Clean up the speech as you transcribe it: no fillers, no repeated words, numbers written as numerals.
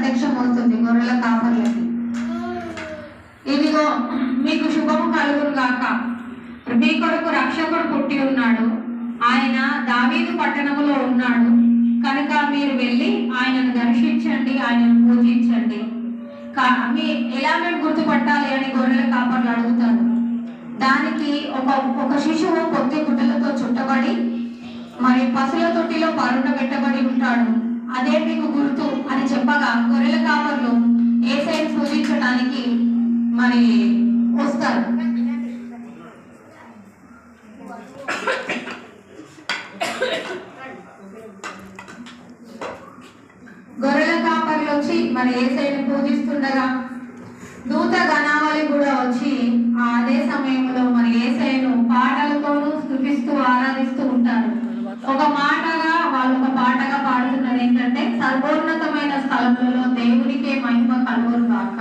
ప్రత్యక్షం అవుతుంది గొర్రెల కాపర్లకి. ఇదిగో మీకు శుభము కలుగును గాక, మీ కొరకు రక్షకుడు పుట్టి ఉన్నాడు, ఆయన దావీదు పట్టణములో ఉన్నాడు కనుక మీరు వెళ్ళి ఆయనను దర్శించండి, ఆయనను పూజించండి. ఎలా మేము గుర్తుపట్టాలి అని గొర్రెల కాపర్లు అడుగుతారు. దానికి ఒక శిశువు పొత్తి గుడ్డలతో చుట్టబడి మరి పసుల తొట్టిలో పరుండబెట్టబడి ఉంటాడు, అదే మీకు గుర్తు అని చెప్పగా గొర్రెల కాపర్లు యేసయ్యను పూజించడానికి మరి వస్తారు. గొర్రెల కాపర్లు వచ్చి మరి యేసయ్యను పూజిస్తుండగా దూత గణావళి కూడా వచ్చి అదే సమయంలో మరి యేసయ్యను పాటలతోనూ స్తుతిస్తూ ఆరాధిస్తూ ఉంటారు. ఒక మాటగా వాళ్ళు ఒక పాటగా పాడుతున్నది ఏంటంటే, సర్వోన్నతమైన స్థలములలో దేవునికే మహిమ కలుగును గాక.